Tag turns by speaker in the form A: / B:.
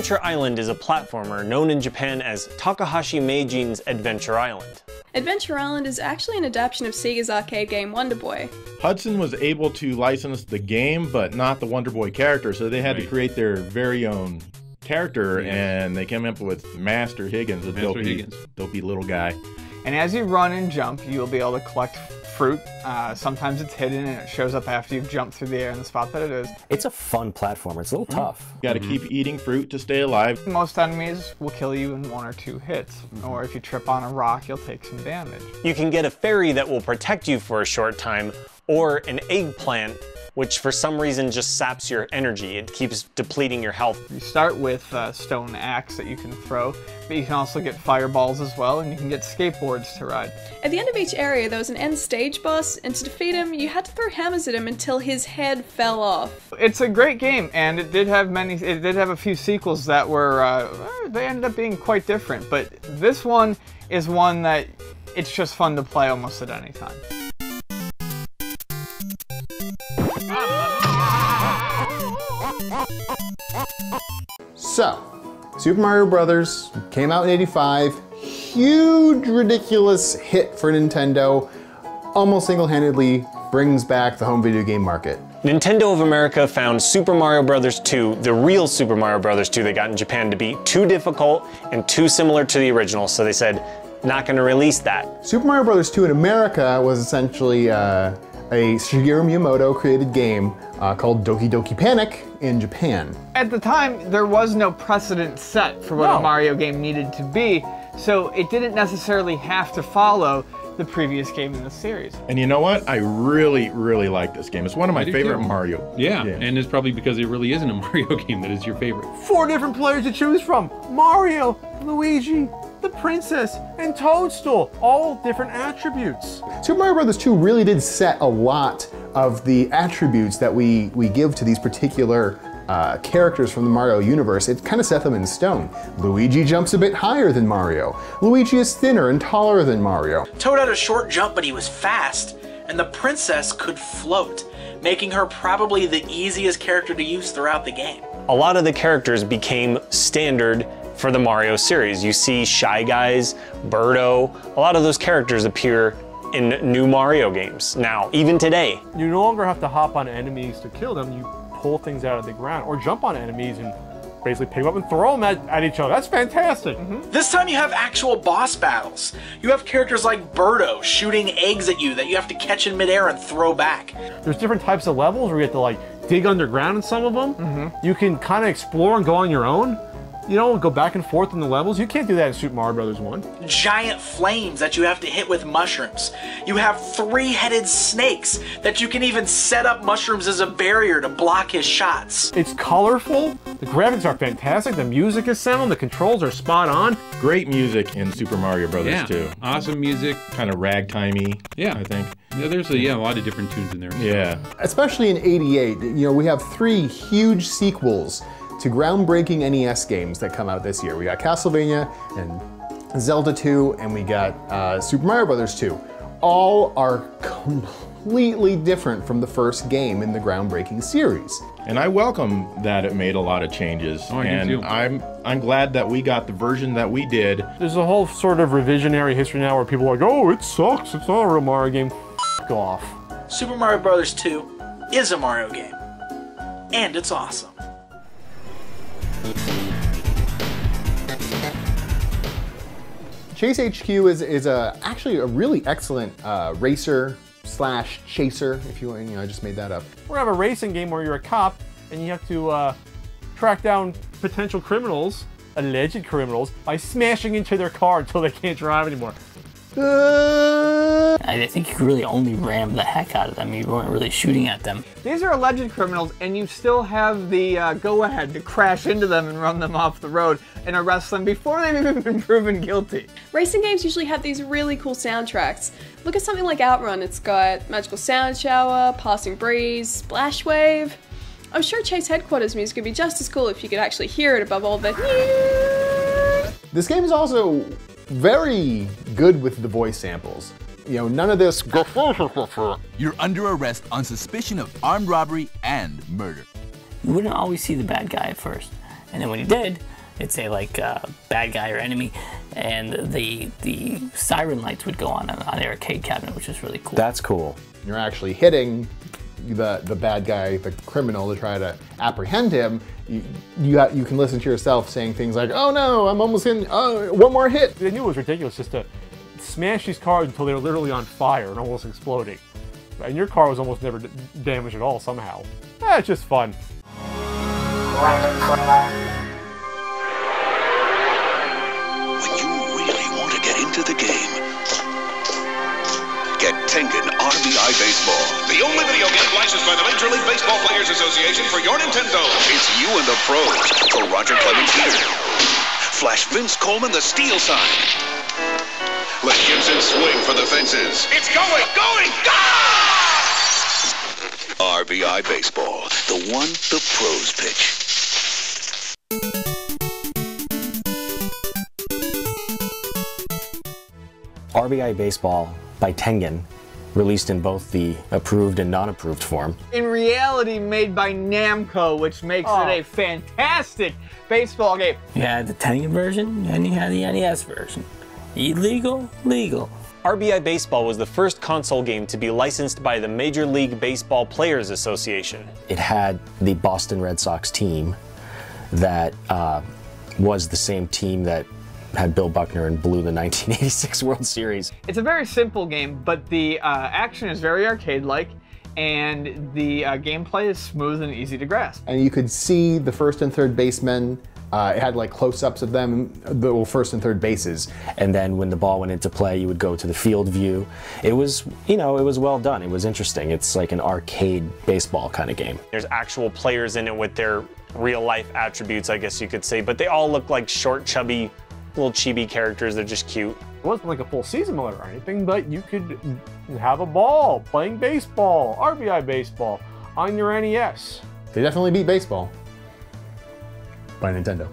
A: Adventure Island is a platformer known in Japan as Takahashi Meijin's Adventure Island.
B: Adventure Island is actually an adaptation of Sega's arcade game Wonder Boy.
C: Hudson was able to license the game, but not the Wonder Boy character, so they had to create their very own character, and they came up with Master Higgins, a dopey little guy.
D: And as you run and jump, you'll be able to collect fruit. Sometimes it's hidden and it shows up after you've jumped through the air in the spot that it is.
E: It's a fun platformer. It's a little tough.
C: You gotta keep eating fruit to stay alive.
D: Most enemies will kill you in 1 or 2 hits, or if you trip on a rock, you'll take some damage.
A: You can get a fairy that will protect you for a short time, or an eggplant, which for some reason just saps your energy. It keeps depleting your health.
D: You start with a stone axe that you can throw, but you can also get fireballs as well, and you can get skateboards to ride.
B: At the end of each area, there was an end stage boss, and to defeat him, you had to throw hammers at him until his head fell off.
D: It's a great game, and it did have a few sequels that were, they ended up being quite different, but this one is one that it's just fun to play almost at any time.
F: So, Super Mario Brothers came out in '85, huge, ridiculous hit for Nintendo, almost single-handedly brings back the home video game market.
A: Nintendo of America found Super Mario Bros. 2, the real Super Mario Bros. 2 they got in Japan, to be too difficult and too similar to the original, so they said, not gonna release that.
F: Super Mario Bros. 2 in America was essentially a Shigeru Miyamoto created game called Doki Doki Panic in Japan.
D: At the time, there was no precedent set for what a Mario game needed to be, so it didn't necessarily have to follow the previous game in the series.
C: And you know what? I really, really like this game. It's one of my favorite Mario games.
G: And it's probably because it really isn't a Mario game that is your favorite.
H: 4 different players to choose from. Mario, Luigi, the Princess, and Toadstool. All different attributes.
F: Super Mario Bros. 2 really did set a lot of the attributes that we give to these particular characters from the Mario universe. It kind of set them in stone. Luigi jumps a bit higher than Mario. Luigi is thinner and taller than Mario.
I: Toad had a short jump, but he was fast, and the princess could float, making her probably the easiest character to use throughout the game.
A: A lot of the characters became standard for the Mario series. You see Shy Guys, Birdo, a lot of those characters appear in new Mario games now, even today.
H: You no longer have to hop on enemies to kill them. You pull things out of the ground or jump on enemies and basically pick them up and throw them at each other. That's fantastic.
I: This time you have actual boss battles. You have characters like Birdo shooting eggs at you that you have to catch in midair and throw back.
H: There's different types of levels where you have to like dig underground in some of them. You can kind of explore and go on your own. You know, go back and forth in the levels. You can't do that in Super Mario Bros. 1.
I: Giant flames that you have to hit with mushrooms. You have 3-headed snakes that you can even set up mushrooms as a barrier to block his shots.
H: It's colorful. The graphics are fantastic. The music is sound. The controls are spot on.
C: Great music in Super Mario Bros. 2.
G: Awesome music.
C: Kind of ragtimey, I think.
G: Yeah, there's a lot of different tunes in there.
C: Yeah.
F: Especially in '88, you know, we have 3 huge sequels to groundbreaking NES games that come out this year. We got Castlevania and Zelda 2, and we got Super Mario Bros. 2. All are completely different from the first game in the groundbreaking series.
C: And I welcome that it made a lot of changes. And I'm glad that we got the version that we did.
H: There's a whole sort of revisionary history now where people are like, oh, it sucks. It's not a real Mario game. F off.
I: Super Mario Bros. 2 is a Mario game. And it's awesome.
F: Chase HQ is actually a really excellent racer slash chaser, if you want. I just made that up.
H: We're gonna have a racing game where you're a cop and you have to track down potential criminals, alleged criminals, by smashing into their car until they can't drive anymore.
J: I think you could really only ram the heck out of them. You weren't really shooting at them.
D: These are alleged criminals, and you still have the go-ahead to crash into them and run them off the road and arrest them before they've even been proven guilty.
B: Racing games usually have these really cool soundtracks. Look at something like Outrun. It's got Magical Sound Shower, Passing Breeze, Splash Wave. I'm sure Chase Headquarters music would be just as cool if you could actually hear it above all the...
F: This game is also very good with the voice samples. You know, none of this.
K: You're under arrest on suspicion of armed robbery and murder.
J: You wouldn't always see the bad guy at first. And then when you did, it'd say like bad guy or enemy, and the siren lights would go on the arcade cabinet, which is really cool.
E: That's cool.
F: You're actually hitting the bad guy, the criminal, to try to apprehend him. You can listen to yourself saying things like, "Oh no, I'm almost in. One more hit."
H: They knew it was ridiculous just to smash these cars until they were literally on fire and almost exploding. And your car was almost never damaged at all somehow. It's just fun.
L: When you really want to get into the game, get Tengen RBI Baseball. The only video game licensed by the Major League Baseball Players Association for your Nintendo. It's you and the pros for Roger Clemens here. Flash Vince Coleman the steal sign. Let Gibson swing for the fences. It's going, go! RBI Baseball, the one the pros pitch.
E: RBI Baseball by Tengen, released in both the approved and non-approved form.
D: In reality, made by Namco, which makes it a fantastic baseball game.
J: You had the Tengen version, and you had the NES version. Illegal, legal.
A: RBI Baseball was the first console game to be licensed by the Major League Baseball Players Association.
E: It had the Boston Red Sox team that was the same team that had Bill Buckner and blew the 1986 World Series.
D: It's a very simple game, but the action is very arcade-like, and the gameplay is smooth and easy to grasp.
F: And you could see the first and third basemen. It had like close-ups of them, the first and third bases.
E: And then when the ball went into play, you would go to the field view. It was, it was well done. It was interesting. It's like an arcade baseball kind of game.
A: There's actual players in it with their real-life attributes, I guess you could say, but they all look like short, chubby, little chibi characters. They're just cute.
H: It wasn't like a full season mode or anything, but you could have a ball playing baseball, RBI Baseball, on your NES.
F: They definitely beat baseball by Nintendo.